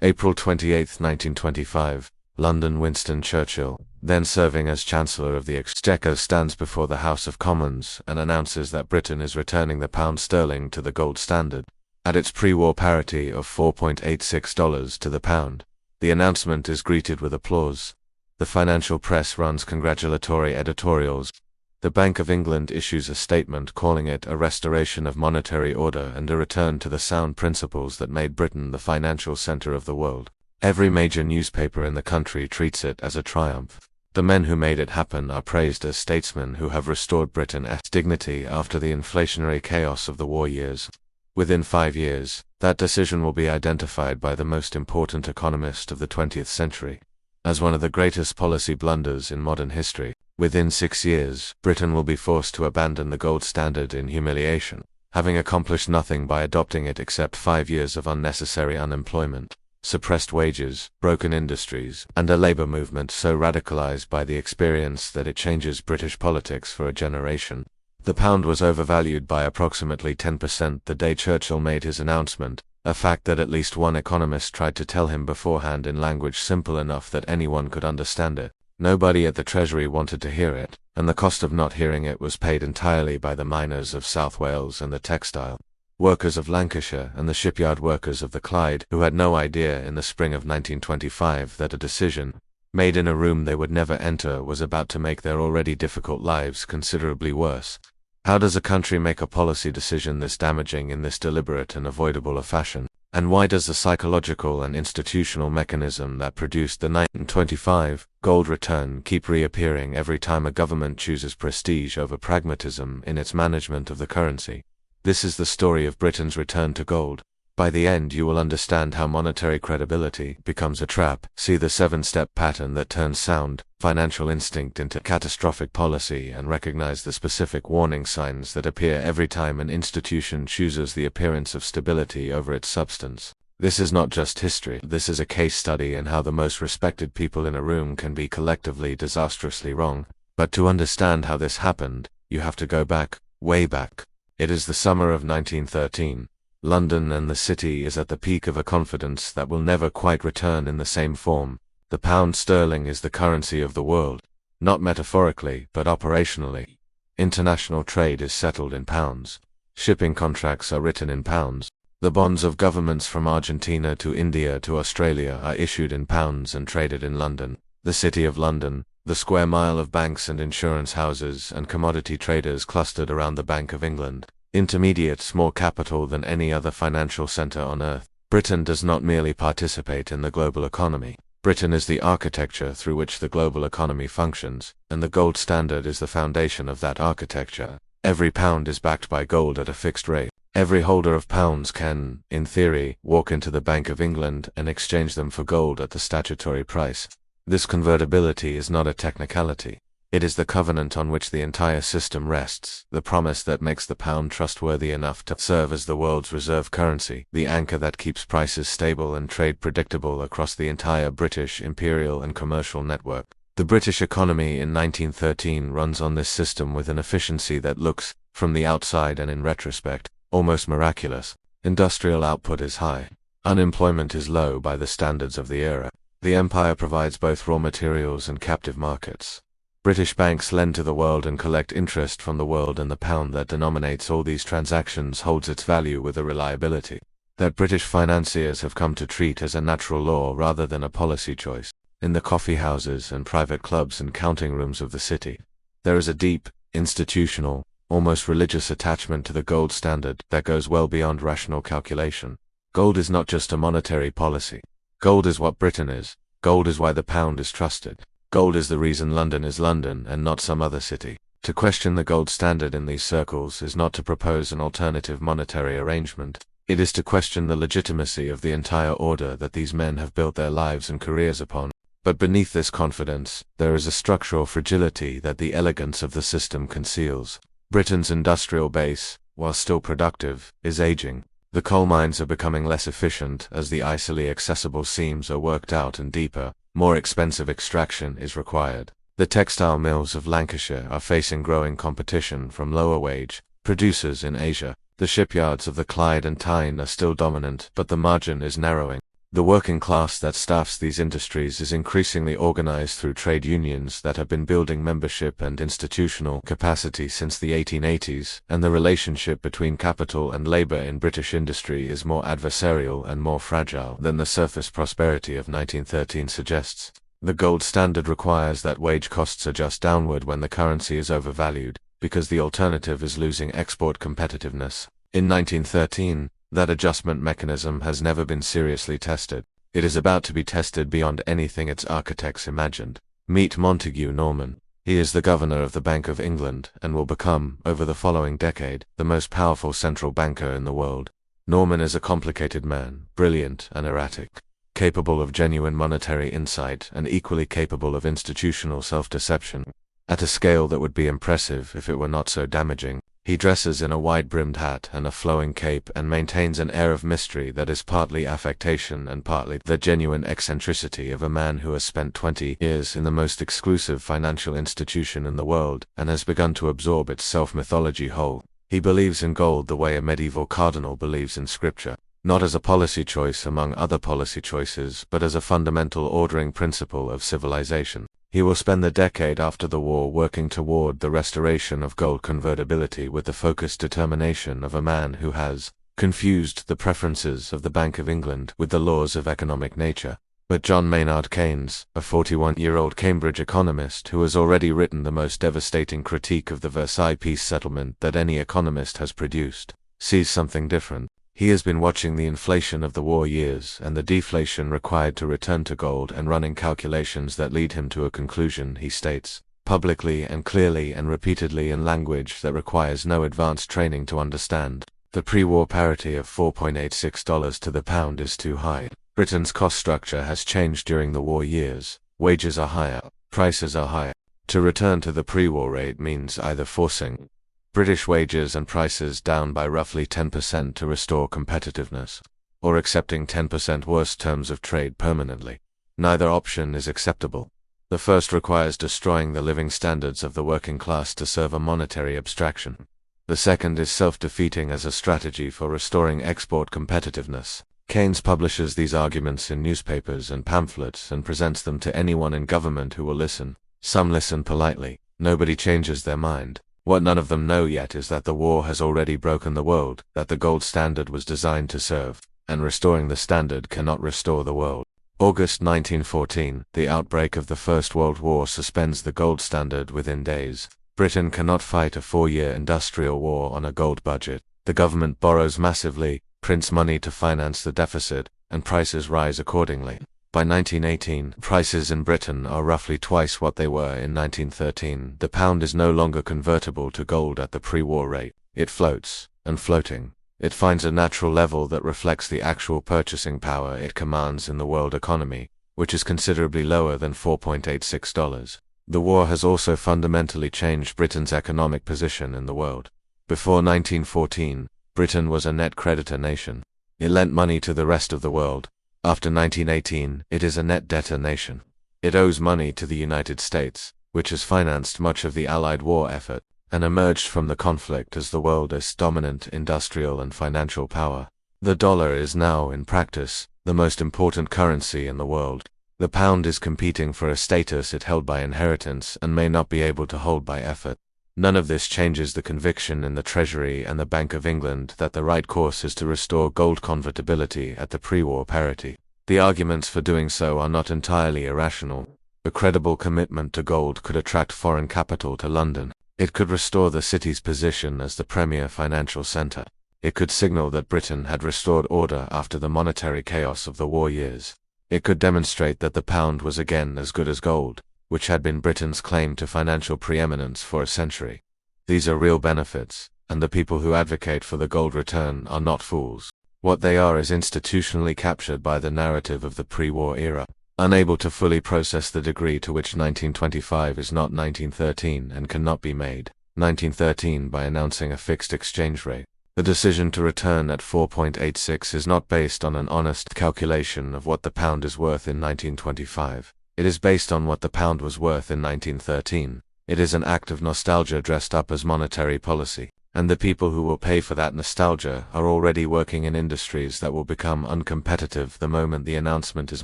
April 28, 1925, London. Winston Churchill, then serving as Chancellor of the Exchequer, stands before the House of Commons and announces that Britain is returning the pound sterling to the gold standard, at its pre-war parity of $4.86 to the pound. The announcement is greeted with applause. The financial press runs congratulatory editorials. The Bank of England issues a statement calling it a restoration of monetary order and a return to the sound principles that made Britain the financial center of the world. Every major newspaper in the country treats it as a triumph. The men who made it happen are praised as statesmen who have restored Britain's dignity after the inflationary chaos of the war years. Within 5 years, that decision will be identified by the most important economist of the 20th century as one of the greatest policy blunders in modern history. Within 6 years, Britain will be forced to abandon the gold standard in humiliation, having accomplished nothing by adopting it except 5 years of unnecessary unemployment, suppressed wages, broken industries, and a labor movement so radicalized by the experience that it changes British politics for a generation. The pound was overvalued by approximately 10% the day Churchill made his announcement, a fact that at least one economist tried to tell him beforehand in language simple enough that anyone could understand it. Nobody at the Treasury wanted to hear it, and the cost of not hearing it was paid entirely by the miners of South Wales and the textile workers of Lancashire and the shipyard workers of the Clyde, who had no idea in the spring of 1925 that a decision, made in a room they would never enter, was about to make their already difficult lives considerably worse. How does a country make a policy decision this damaging in this deliberate and avoidable a fashion? And why does the psychological and institutional mechanism that produced the 1925 gold return keep reappearing every time a government chooses prestige over pragmatism in its management of the currency? This is the story of Britain's return to gold. By the end you will understand how monetary credibility becomes a trap. See the 7-step pattern that turns sound financial instinct into catastrophic policy, and recognize the specific warning signs that appear every time an institution chooses the appearance of stability over its substance. This is not just history, this is a case study in how the most respected people in a room can be collectively disastrously wrong. But to understand how this happened, you have to go back, way back. It is the summer of 1913. London and the city is at the peak of a confidence that will never quite return in the same form. The pound sterling is the currency of the world, not metaphorically, but operationally. International trade is settled in pounds. Shipping contracts are written in pounds. The bonds of governments from Argentina to India to Australia are issued in pounds and traded in London. The City of London, the square mile of banks and insurance houses and commodity traders clustered around the Bank of England. Intermediate, more capital than any other financial center on earth. Britain does not merely participate in the global economy. Britain is the architecture through which the global economy functions, and the gold standard is the foundation of that architecture. Every pound is backed by gold at a fixed rate. Every holder of pounds can, in theory, walk into the Bank of England and exchange them for gold at the statutory price. This convertibility is not a technicality. It is the covenant on which the entire system rests, the promise that makes the pound trustworthy enough to serve as the world's reserve currency, the anchor that keeps prices stable and trade predictable across the entire British imperial and commercial network. The British economy in 1913 runs on this system with an efficiency that looks, from the outside and in retrospect, almost miraculous. Industrial output is high. Unemployment is low by the standards of the era. The empire provides both raw materials and captive markets. British banks lend to the world and collect interest from the world, and the pound that denominates all these transactions holds its value with a reliability that British financiers have come to treat as a natural law rather than a policy choice. In the coffee houses and private clubs and counting rooms of the city, there is a deep, institutional, almost religious attachment to the gold standard that goes well beyond rational calculation. Gold is not just a monetary policy. Gold is what Britain is. Gold is why the pound is trusted. Gold is the reason London is London and not some other city. To question the gold standard in these circles is not to propose an alternative monetary arrangement. It is to question the legitimacy of the entire order that these men have built their lives and careers upon. But beneath this confidence, there is a structural fragility that the elegance of the system conceals. Britain's industrial base, while still productive, is aging. The coal mines are becoming less efficient as the easily accessible seams are worked out and deeper. More expensive extraction is required. The textile mills of Lancashire are facing growing competition from lower-wage producers in Asia. The shipyards of the Clyde and Tyne are still dominant, but the margin is narrowing. The working class that staffs these industries is increasingly organized through trade unions that have been building membership and institutional capacity since the 1880s, and the relationship between capital and labor in British industry is more adversarial and more fragile than the surface prosperity of 1913 suggests. The gold standard requires that wage costs adjust downward when the currency is overvalued, because the alternative is losing export competitiveness. In 1913, that adjustment mechanism has never been seriously tested. It is about to be tested beyond anything its architects imagined. Meet Montague Norman. He is the governor of the Bank of England and will become, over the following decade, the most powerful central banker in the world. Norman is a complicated man, brilliant and erratic, capable of genuine monetary insight and equally capable of institutional self-deception, at a scale that would be impressive if it were not so damaging. He dresses in a wide-brimmed hat and a flowing cape and maintains an air of mystery that is partly affectation and partly the genuine eccentricity of a man who has spent 20 years in the most exclusive financial institution in the world and has begun to absorb its self-mythology whole. He believes in gold the way a medieval cardinal believes in scripture, not as a policy choice among other policy choices, but as a fundamental ordering principle of civilization. He will spend the decade after the war working toward the restoration of gold convertibility with the focused determination of a man who has confused the preferences of the Bank of England with the laws of economic nature. But John Maynard Keynes, a 41-year-old Cambridge economist who has already written the most devastating critique of the Versailles peace settlement that any economist has produced, sees something different. He has been watching the inflation of the war years and the deflation required to return to gold and running calculations that lead him to a conclusion he states, publicly and clearly and repeatedly in language that requires no advanced training to understand. The pre-war parity of $4.86 to the pound is too high. Britain's cost structure has changed during the war years. Wages are higher, prices are higher. To return to the pre-war rate means either forcing British wages and prices down by roughly 10% to restore competitiveness, or accepting 10% worse terms of trade permanently. Neither option is acceptable. The first requires destroying the living standards of the working class to serve a monetary abstraction. The second is self-defeating as a strategy for restoring export competitiveness. Keynes publishes these arguments in newspapers and pamphlets and presents them to anyone in government who will listen. Some listen politely. Nobody changes their mind. What none of them know yet is that the war has already broken the world, that the gold standard was designed to serve, and restoring the standard cannot restore the world. August 1914, the outbreak of the First World War suspends the gold standard within days. Britain cannot fight a 4-year industrial war on a gold budget. The government borrows massively, prints money to finance the deficit, and prices rise accordingly. By 1918, prices in Britain are roughly twice what they were in 1913. The pound is no longer convertible to gold at the pre-war rate. It floats, and floating, it finds a natural level that reflects the actual purchasing power it commands in the world economy, which is considerably lower than $4.86. The war has also fundamentally changed Britain's economic position in the world. Before 1914, Britain was a net creditor nation. It lent money to the rest of the world. After 1918, it is a net debtor nation. It owes money to the United States, which has financed much of the Allied war effort, and emerged from the conflict as the world's dominant industrial and financial power. The dollar is now, in practice, the most important currency in the world. The pound is competing for a status it held by inheritance and may not be able to hold by effort. None of this changes the conviction in the Treasury and the Bank of England that the right course is to restore gold convertibility at the pre-war parity. The arguments for doing so are not entirely irrational. A credible commitment to gold could attract foreign capital to London. It could restore the city's position as the premier financial center. It could signal that Britain had restored order after the monetary chaos of the war years. It could demonstrate that the pound was again as good as gold, which had been Britain's claim to financial preeminence for a century. These are real benefits, and the people who advocate for the gold return are not fools. What they are is institutionally captured by the narrative of the pre-war era, unable to fully process the degree to which 1925 is not 1913 and cannot be made 1913 by announcing a fixed exchange rate. The decision to return at 4.86 is not based on an honest calculation of what the pound is worth in 1925. It is based on what the pound was worth in 1913. It is an act of nostalgia dressed up as monetary policy, And the people who will pay for that nostalgia are already working in industries that will become uncompetitive the moment the announcement is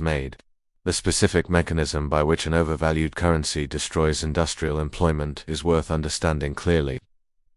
made. The specific mechanism by which an overvalued currency destroys industrial employment is worth understanding clearly,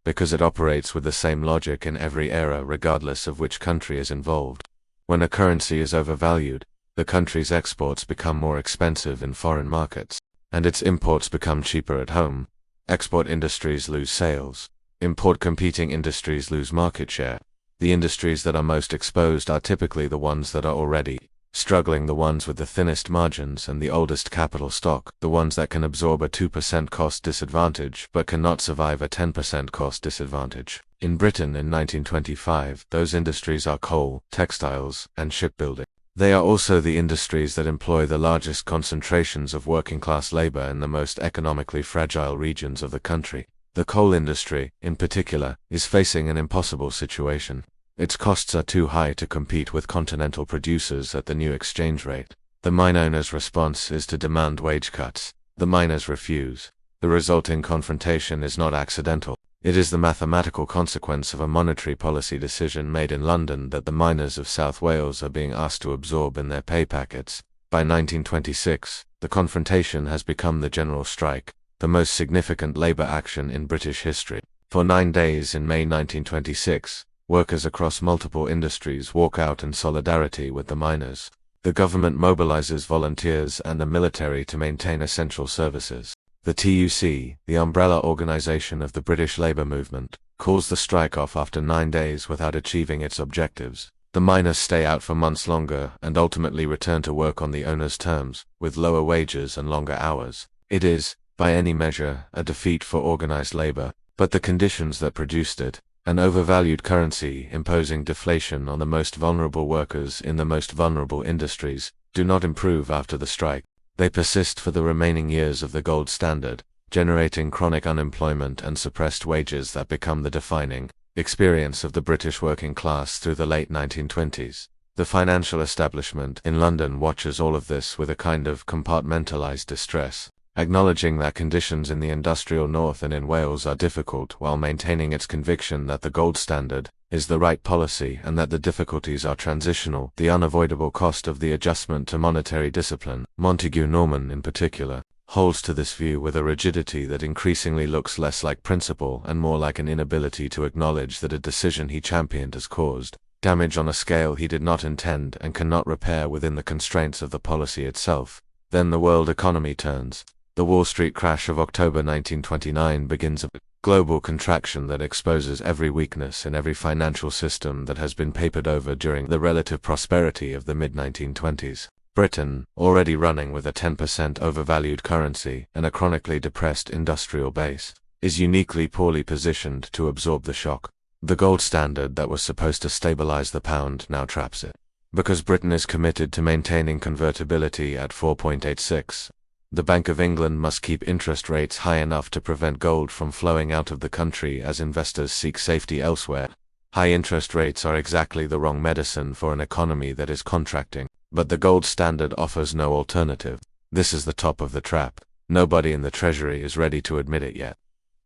because it operates with the same logic in every era regardless of which country is involved. When a currency is overvalued, the country's exports become more expensive in foreign markets, and its imports become cheaper at home. Export industries lose sales. Import-competing industries lose market share. The industries that are most exposed are typically the ones that are already struggling, the ones with the thinnest margins and the oldest capital stock, the ones that can absorb a 2% cost disadvantage but cannot survive a 10% cost disadvantage. In Britain in 1925, those industries are coal, textiles, and shipbuilding. They are also the industries that employ the largest concentrations of working-class labor in the most economically fragile regions of the country. The coal industry, in particular, is facing an impossible situation. Its costs are too high to compete with continental producers at the new exchange rate. The mine owners' response is to demand wage cuts. The miners refuse. The resulting confrontation is not accidental. It is the mathematical consequence of a monetary policy decision made in London that the miners of South Wales are being asked to absorb in their pay packets. By 1926, the confrontation has become the general strike, the most significant labor action in British history. For 9 days in May 1926, workers across multiple industries walk out in solidarity with the miners. The government mobilizes volunteers and the military to maintain essential services. The TUC, the umbrella organization of the British labor movement, calls the strike off after 9 days without achieving its objectives. The miners stay out for months longer and ultimately return to work on the owners' terms, with lower wages and longer hours. It is, by any measure, a defeat for organized labor, but the conditions that produced it, an overvalued currency imposing deflation on the most vulnerable workers in the most vulnerable industries, do not improve after the strike. They persist for the remaining years of the gold standard, generating chronic unemployment and suppressed wages that become the defining experience of the British working class through the late 1920s. The financial establishment in London watches all of this with a kind of compartmentalized distress, acknowledging that conditions in the industrial north and in Wales are difficult while maintaining its conviction that the gold standard is the right policy and that the difficulties are transitional. The unavoidable cost of the adjustment to monetary discipline, Montague Norman in particular, holds to this view with a rigidity that increasingly looks less like principle and more like an inability to acknowledge that a decision he championed has caused damage on a scale he did not intend and cannot repair within the constraints of the policy itself. Then the world economy turns. The Wall Street crash of October 1929 begins a global contraction that exposes every weakness in every financial system that has been papered over during the relative prosperity of the mid-1920s. Britain, already running with a 10% overvalued currency and a chronically depressed industrial base, is uniquely poorly positioned to absorb the shock. The gold standard that was supposed to stabilize the pound now traps it. Because Britain is committed to maintaining convertibility at 4.86, the Bank of England must keep interest rates high enough to prevent gold from flowing out of the country as investors seek safety elsewhere. High interest rates are exactly the wrong medicine for an economy that is contracting, but the gold standard offers no alternative. This is the top of the trap. Nobody in the Treasury is ready to admit it yet.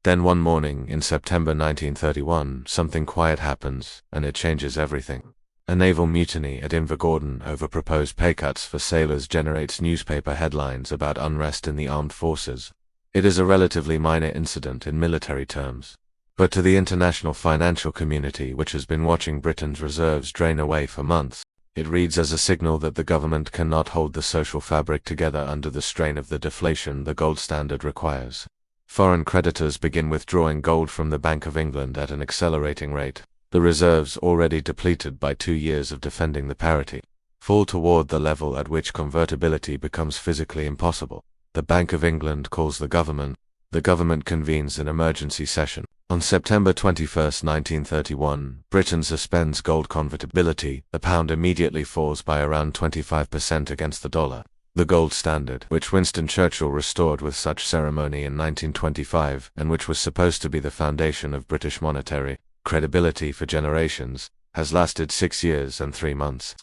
Then one morning in September 1931, something quiet happens, and it changes everything. A naval mutiny at Invergordon over proposed pay cuts for sailors generates newspaper headlines about unrest in the armed forces. It is a relatively minor incident in military terms, but to the international financial community, which has been watching Britain's reserves drain away for months, it reads as a signal that the government cannot hold the social fabric together under the strain of the deflation the gold standard requires. Foreign creditors begin withdrawing gold from the Bank of England at an accelerating rate. The reserves, already depleted by 2 years of defending the parity, fall toward the level at which convertibility becomes physically impossible. The Bank of England calls the government. The government convenes an emergency session. On September 21, 1931, Britain suspends gold convertibility. The pound immediately falls by around 25% against the dollar. The gold standard, which Winston Churchill restored with such ceremony in 1925, and which was supposed to be the foundation of British monetary credibility for generations, has lasted 6 years and 3 months.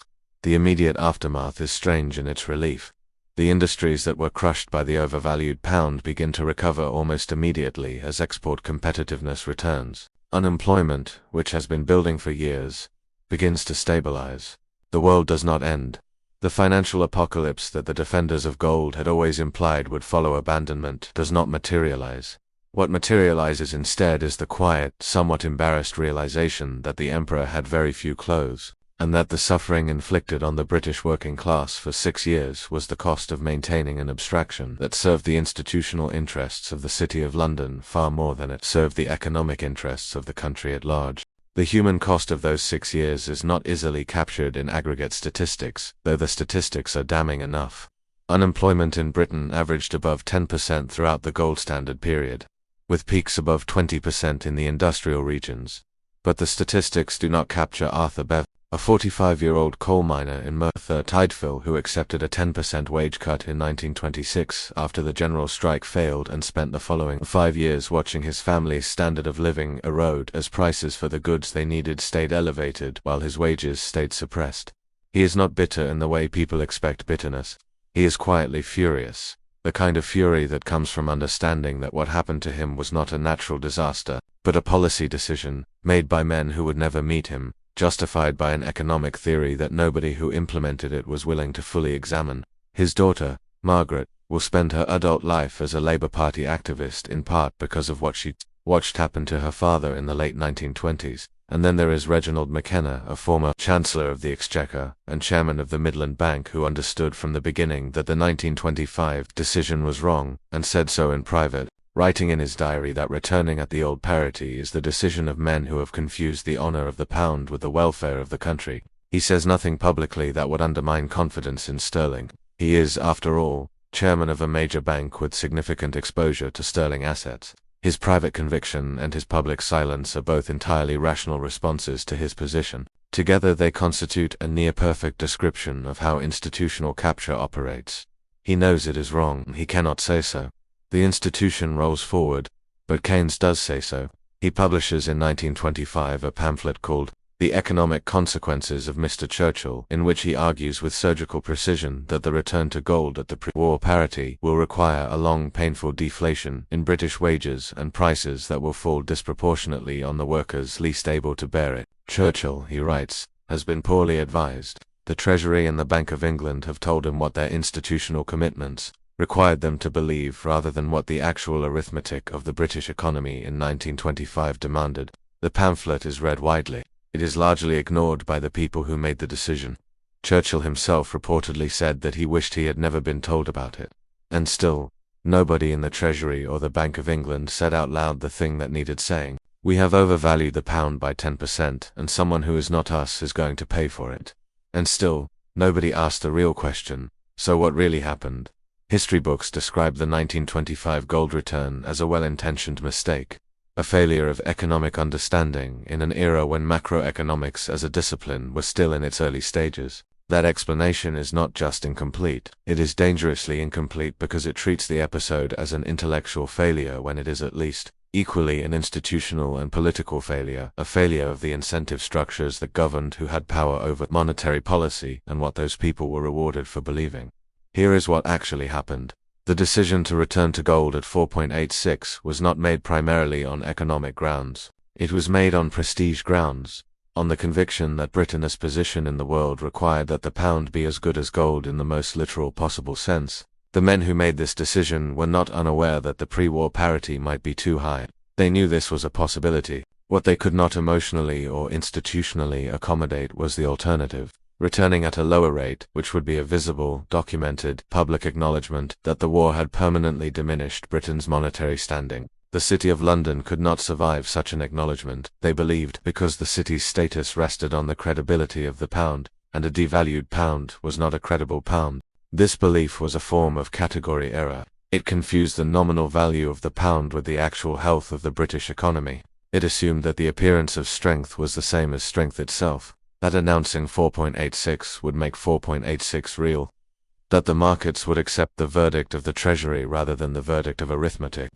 The immediate aftermath is strange in its relief. The industries that were crushed by the overvalued pound begin to recover almost immediately as export competitiveness returns. Unemployment, which has been building for years, begins to stabilize. The world does not end. The financial apocalypse that the defenders of gold had always implied would follow abandonment does not materialize. What materializes instead is the quiet, somewhat embarrassed realization that the emperor had very few clothes, and that the suffering inflicted on the British working class for 6 years was the cost of maintaining an abstraction that served the institutional interests of the City of London far more than it served the economic interests of the country at large. The human cost of those 6 years is not easily captured in aggregate statistics, though the statistics are damning enough. Unemployment in Britain averaged above 10% throughout the gold standard period, with peaks above 20% in the industrial regions. But the statistics do not capture Arthur Bevan, a 45-year-old coal miner in Merthyr Tydfil who accepted a 10% wage cut in 1926 after the general strike failed and spent the following 5 years watching his family's standard of living erode as prices for the goods they needed stayed elevated while his wages stayed suppressed. He is not bitter in the way people expect bitterness. He is quietly furious, the kind of fury that comes from understanding that what happened to him was not a natural disaster, but a policy decision, made by men who would never meet him, justified by an economic theory that nobody who implemented it was willing to fully examine. His daughter, Margaret, will spend her adult life as a Labour Party activist in part because of what she watched happen to her father in the late 1920s. And then there is Reginald McKenna, a former Chancellor of the Exchequer and Chairman of the Midland Bank who understood from the beginning that the 1925 decision was wrong, and said so in private, writing in his diary that returning at the old parity is the decision of men who have confused the honor of the pound with the welfare of the country. He says nothing publicly that would undermine confidence in sterling. He is, after all, chairman of a major bank with significant exposure to sterling assets. His private conviction and his public silence are both entirely rational responses to his position. Together they constitute a near-perfect description of how institutional capture operates. He knows it is wrong, he cannot say so. The institution rolls forward, but Keynes does say so. He publishes in 1925 a pamphlet called The Economic Consequences of Mr. Churchill, in which he argues with surgical precision that the return to gold at the pre-war parity will require a long, painful deflation in British wages and prices that will fall disproportionately on the workers least able to bear it. Churchill, he writes, has been poorly advised. The Treasury and the Bank of England have told him what their institutional commitments required them to believe rather than what the actual arithmetic of the British economy in 1925 demanded. The pamphlet is read widely. It is largely ignored by the people who made the decision. Churchill himself reportedly said that he wished he had never been told about it. And still, nobody in the Treasury or the Bank of England said out loud the thing that needed saying. We have overvalued the pound by 10%, and someone who is not us is going to pay for it. And still, nobody asked the real question, so what really happened? History books describe the 1925 gold return as a well-intentioned mistake, a failure of economic understanding in an era when macroeconomics as a discipline was still in its early stages. That explanation is not just incomplete, it is dangerously incomplete because it treats the episode as an intellectual failure when it is at least equally an institutional and political failure, a failure of the incentive structures that governed who had power over monetary policy and what those people were rewarded for believing. Here is what actually happened. The decision to return to gold at 4.86 was not made primarily on economic grounds. It was made on prestige grounds, on the conviction that Britain's position in the world required that the pound be as good as gold in the most literal possible sense. The men who made this decision were not unaware that the pre-war parity might be too high. They knew this was a possibility. What they could not emotionally or institutionally accommodate was the alternative. Returning at a lower rate, which would be a visible, documented, public acknowledgement that the war had permanently diminished Britain's monetary standing. The City of London could not survive such an acknowledgement, they believed, because the city's status rested on the credibility of the pound, and a devalued pound was not a credible pound. This belief was a form of category error. It confused the nominal value of the pound with the actual health of the British economy. It assumed that the appearance of strength was the same as strength itself. That announcing 4.86 would make 4.86 real. That the markets would accept the verdict of the Treasury rather than the verdict of arithmetic.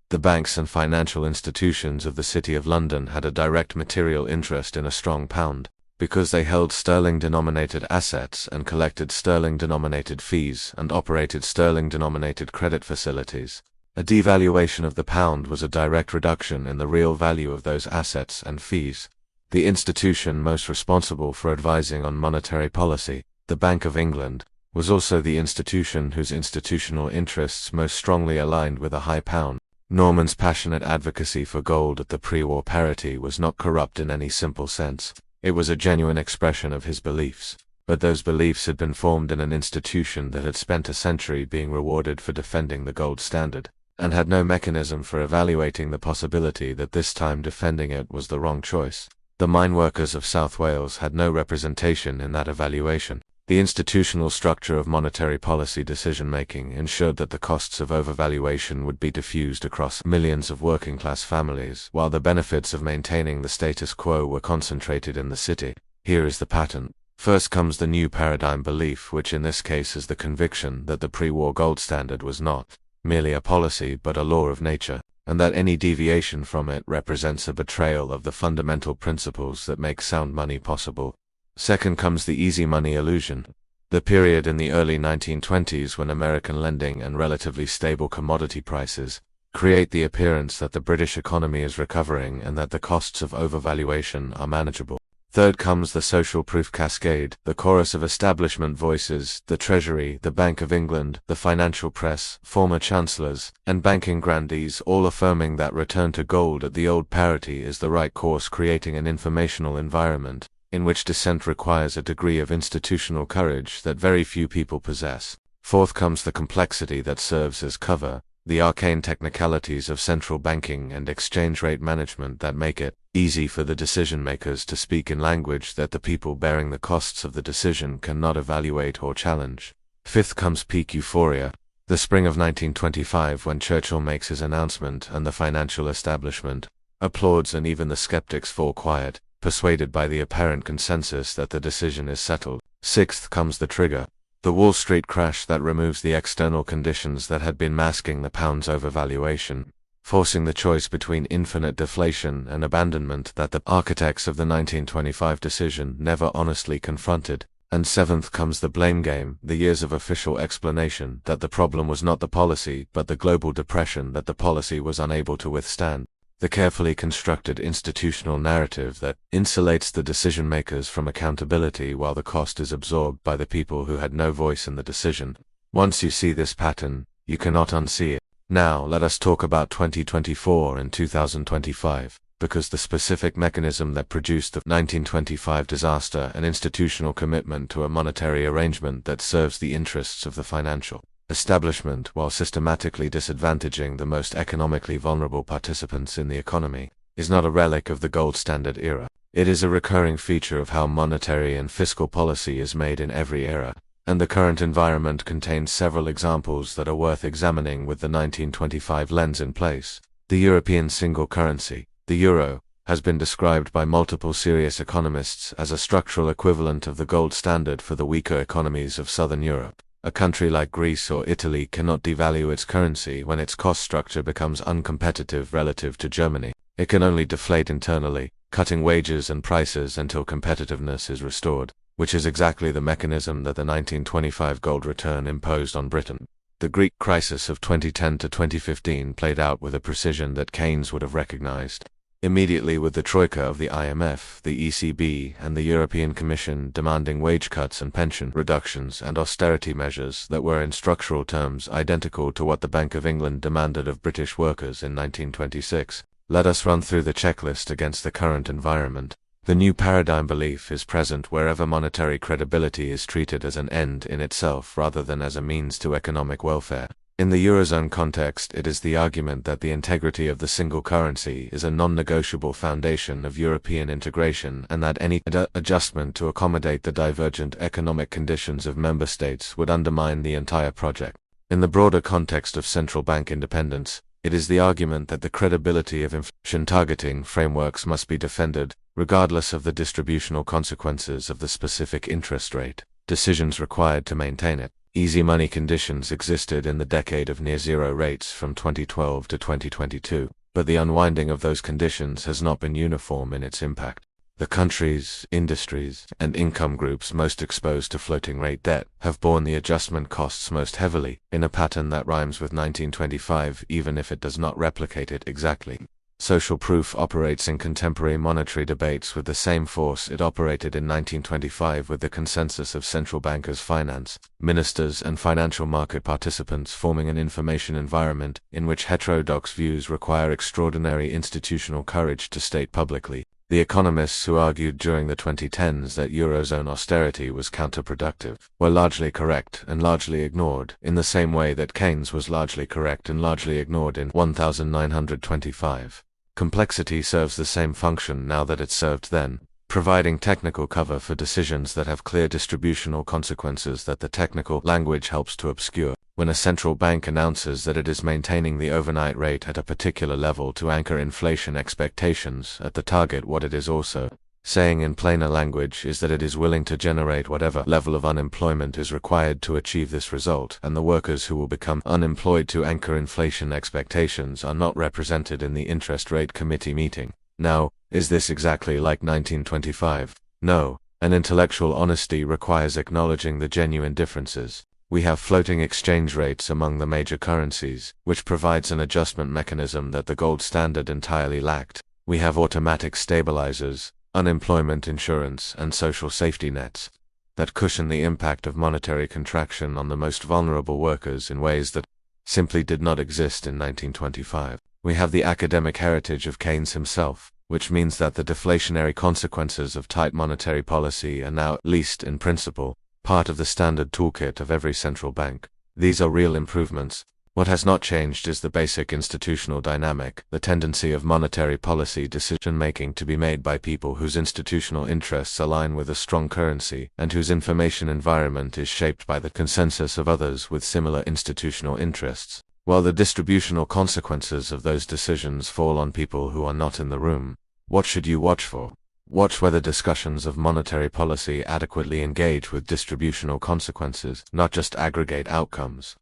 The banks and financial institutions of the City of London had a direct material interest in a strong pound, because they held sterling-denominated assets and collected sterling-denominated fees and operated sterling-denominated credit facilities. A devaluation of the pound was a direct reduction in the real value of those assets and fees. The institution most responsible for advising on monetary policy, the Bank of England, was also the institution whose institutional interests most strongly aligned with a high pound. Norman's passionate advocacy for gold at the pre-war parity was not corrupt in any simple sense. It was a genuine expression of his beliefs. But those beliefs had been formed in an institution that had spent a century being rewarded for defending the gold standard, and had no mechanism for evaluating the possibility that this time defending it was the wrong choice. The mine workers of South Wales had no representation in that evaluation. The institutional structure of monetary policy decision-making ensured that the costs of overvaluation would be diffused across millions of working-class families, while the benefits of maintaining the status quo were concentrated in the city. Here is the pattern. First comes the new paradigm belief, which in this case is the conviction that the pre-war gold standard was not merely a policy but a law of nature, and that any deviation from it represents a betrayal of the fundamental principles that make sound money possible. Second comes the easy money illusion, the period in the early 1920s when American lending and relatively stable commodity prices create the appearance that the British economy is recovering and that the costs of overvaluation are manageable. Third comes the social proof cascade, the chorus of establishment voices, the Treasury, the Bank of England, the financial press, former chancellors, and banking grandees all affirming that return to gold at the old parity is the right course, creating an informational environment in which dissent requires a degree of institutional courage that very few people possess. Fourth comes the complexity that serves as cover, the arcane technicalities of central banking and exchange rate management that make it easy for the decision-makers to speak in language that the people bearing the costs of the decision cannot evaluate or challenge. Fifth comes peak euphoria, the spring of 1925 when Churchill makes his announcement and the financial establishment applauds and even the skeptics fall quiet, persuaded by the apparent consensus that the decision is settled. Sixth comes the trigger, the Wall Street crash that removes the external conditions that had been masking the pound's overvaluation, forcing the choice between infinite deflation and abandonment that the architects of the 1925 decision never honestly confronted. And seventh comes the blame game, the years of official explanation that the problem was not the policy but the global depression that the policy was unable to withstand. The carefully constructed institutional narrative that insulates the decision-makers from accountability while the cost is absorbed by the people who had no voice in the decision. Once you see this pattern, you cannot unsee it. Now let us talk about 2024 and 2025, because the specific mechanism that produced the 1925 disaster, an institutional commitment to a monetary arrangement that serves the interests of the financial establishment while systematically disadvantaging the most economically vulnerable participants in the economy, is not a relic of the gold standard era. It is a recurring feature of how monetary and fiscal policy is made in every era, and the current environment contains several examples that are worth examining with the 1925 lens in place. The European single currency, the euro, has been described by multiple serious economists as a structural equivalent of the gold standard for the weaker economies of Southern Europe. A country like Greece or Italy cannot devalue its currency when its cost structure becomes uncompetitive relative to Germany. It can only deflate internally, cutting wages and prices until competitiveness is restored, which is exactly the mechanism that the 1925 gold return imposed on Britain. The Greek crisis of 2010 to 2015 played out with a precision that Keynes would have recognized. Immediately with the troika of the IMF, the ECB, and the European Commission demanding wage cuts and pension reductions and austerity measures that were in structural terms identical to what the Bank of England demanded of British workers in 1926. Let us run through the checklist against the current environment. The new paradigm belief is present wherever monetary credibility is treated as an end in itself rather than as a means to economic welfare. In the Eurozone context, it is the argument that the integrity of the single currency is a non-negotiable foundation of European integration and that any adjustment to accommodate the divergent economic conditions of member states would undermine the entire project. In the broader context of central bank independence, it is the argument that the credibility of inflation targeting frameworks must be defended, regardless of the distributional consequences of the specific interest rate decisions required to maintain it. Easy money conditions existed in the decade of near-zero rates from 2012 to 2022, but the unwinding of those conditions has not been uniform in its impact. The countries, industries, and income groups most exposed to floating rate debt have borne the adjustment costs most heavily, in a pattern that rhymes with 1925 even if it does not replicate it exactly. Social proof operates in contemporary monetary debates with the same force it operated in 1925 with the consensus of central bankers, finance ministers, and financial market participants forming an information environment in which heterodox views require extraordinary institutional courage to state publicly. The economists who argued during the 2010s that Eurozone austerity was counterproductive were largely correct and largely ignored, in the same way that Keynes was largely correct and largely ignored in 1925. Complexity serves the same function now that it served then, providing technical cover for decisions that have clear distributional consequences that the technical language helps to obscure. When a central bank announces that it is maintaining the overnight rate at a particular level to anchor inflation expectations at the target, what it is also saying in plainer language is that it is willing to generate whatever level of unemployment is required to achieve this result, and the workers who will become unemployed to anchor inflation expectations are not represented in the interest rate committee meeting. Now, is this exactly like 1925? No, and intellectual honesty requires acknowledging the genuine differences. We have floating exchange rates among the major currencies, which provides an adjustment mechanism that the gold standard entirely lacked. We have automatic stabilizers, unemployment insurance, and social safety nets that cushion the impact of monetary contraction on the most vulnerable workers in ways that simply did not exist in 1925. We have the academic heritage of Keynes himself, which means that the deflationary consequences of tight monetary policy are now, at least in principle, part of the standard toolkit of every central bank. These are real improvements. What has not changed is the basic institutional dynamic, the tendency of monetary policy decision-making to be made by people whose institutional interests align with a strong currency, and whose information environment is shaped by the consensus of others with similar institutional interests. While the distributional consequences of those decisions fall on people who are not in the room, what should you watch for? Watch whether discussions of monetary policy adequately engage with distributional consequences, not just aggregate outcomes.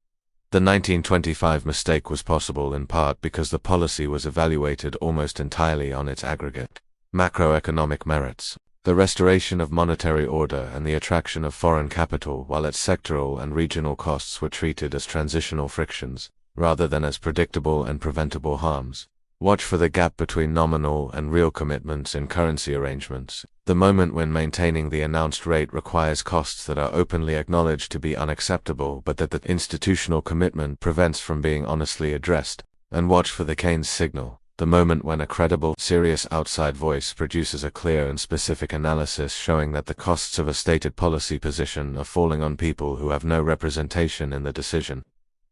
The 1925 mistake was possible in part because the policy was evaluated almost entirely on its aggregate macroeconomic merits. The restoration of monetary order and the attraction of foreign capital, while its sectoral and regional costs were treated as transitional frictions, rather than as predictable and preventable harms. Watch for the gap between nominal and real commitments in currency arrangements, the moment when maintaining the announced rate requires costs that are openly acknowledged to be unacceptable but that the institutional commitment prevents from being honestly addressed. And watch for the Keynes signal, the moment when a credible, serious outside voice produces a clear and specific analysis showing that the costs of a stated policy position are falling on people who have no representation in the decision.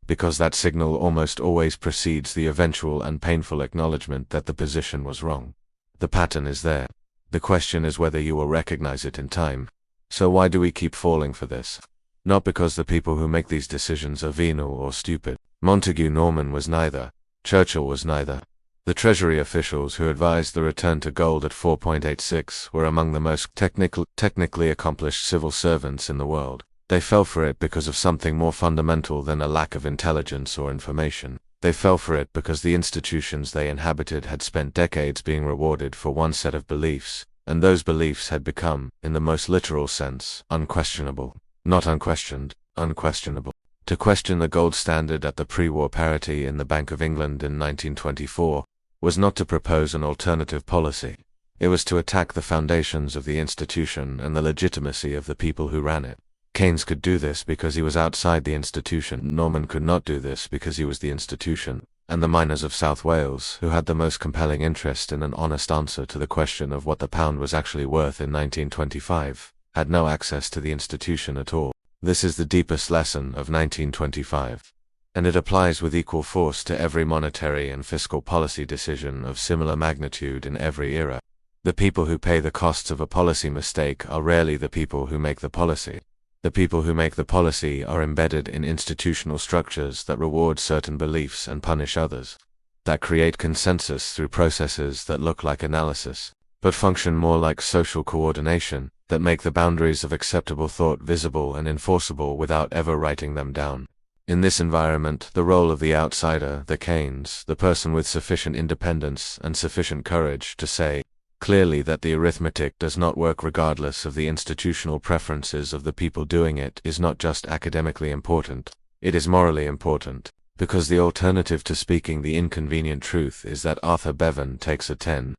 Because that signal almost always precedes the eventual and painful acknowledgement that the position was wrong. The pattern is there. The question is whether you will recognize it in time. So why do we keep falling for this? Not because the people who make these decisions are venal or stupid. Montague Norman was neither. Churchill was neither. The Treasury officials who advised the return to gold at 4.86 were among the most technically accomplished civil servants in the world. They fell for it because of something more fundamental than a lack of intelligence or information. They fell for it because the institutions they inhabited had spent decades being rewarded for one set of beliefs, and those beliefs had become, in the most literal sense, unquestionable. Not unquestioned, unquestionable. To question the gold standard at the pre-war parity in the Bank of England in 1924 was not to propose an alternative policy. It was to attack the foundations of the institution and the legitimacy of the people who ran it. Keynes could do this because he was outside the institution. Norman could not do this because he was the institution. And the miners of South Wales, who had the most compelling interest in an honest answer to the question of what the pound was actually worth in 1925, had no access to the institution at all. This is the deepest lesson of 1925. And it applies with equal force to every monetary and fiscal policy decision of similar magnitude in every era. The people who pay the costs of a policy mistake are rarely the people who make the policy. The people who make the policy are embedded in institutional structures that reward certain beliefs and punish others, that create consensus through processes that look like analysis, but function more like social coordination, that make the boundaries of acceptable thought visible and enforceable without ever writing them down. In this environment, the role of the outsider, the Keynes, the person with sufficient independence and sufficient courage to say, clearly that the arithmetic does not work regardless of the institutional preferences of the people doing it is not just academically important, it is morally important, because the alternative to speaking the inconvenient truth is that Arthur Bevan takes a 10%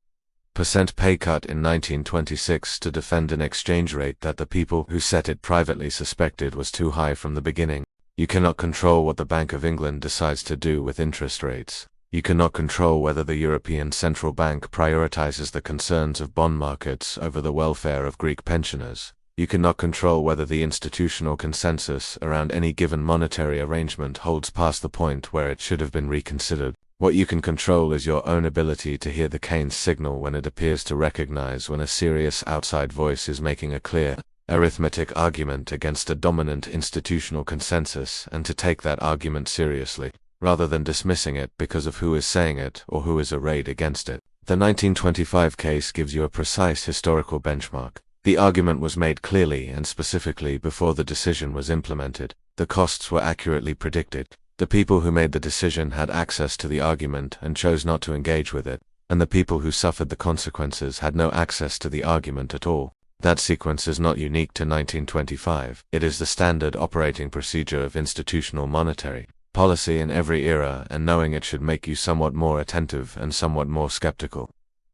pay cut in 1926 to defend an exchange rate that the people who set it privately suspected was too high from the beginning. You cannot control what the Bank of England decides to do with interest rates. You cannot control whether the European Central Bank prioritizes the concerns of bond markets over the welfare of Greek pensioners. You cannot control whether the institutional consensus around any given monetary arrangement holds past the point where it should have been reconsidered. What you can control is your own ability to hear the Keynes signal when it appears to recognize when a serious outside voice is making a clear, arithmetic argument against a dominant institutional consensus and to take that argument seriously, rather than dismissing it because of who is saying it or who is arrayed against it. The 1925 case gives you a precise historical benchmark. The argument was made clearly and specifically before the decision was implemented. The costs were accurately predicted. The people who made the decision had access to the argument and chose not to engage with it, and the people who suffered the consequences had no access to the argument at all. That sequence is not unique to 1925. It is the standard operating procedure of institutional monetary policy in every era, and knowing it should make you somewhat more attentive and somewhat more skeptical.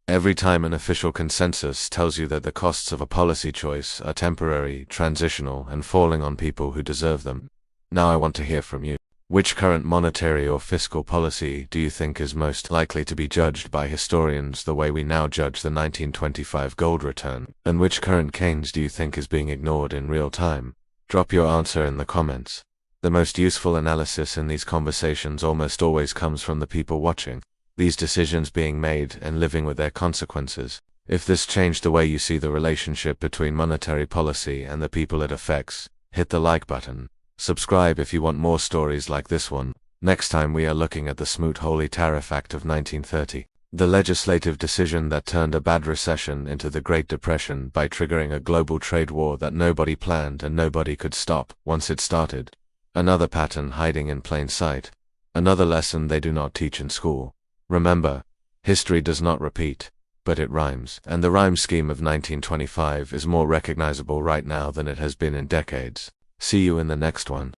Every time an official consensus tells you that the costs of a policy choice are temporary, transitional, and falling on people who deserve them. Now I want to hear from you. Which current monetary or fiscal policy do you think is most likely to be judged by historians the way we now judge the 1925 gold return? And which current Keynes do you think is being ignored in real time? Drop your answer in the comments. The most useful analysis in these conversations almost always comes from the people watching. These decisions being made and living with their consequences. If this changed the way you see the relationship between monetary policy and the people it affects, hit the like button. Subscribe if you want more stories like this one. Next time we are looking at the Smoot-Hawley Tariff Act of 1930, the legislative decision that turned a bad recession into the Great Depression by triggering a global trade war that nobody planned and nobody could stop once it started. Another pattern hiding in plain sight. Another lesson they do not teach in school. Remember, history does not repeat, but it rhymes, and the rhyme scheme of 1925 is more recognizable right now than it has been in decades. See you in the next one.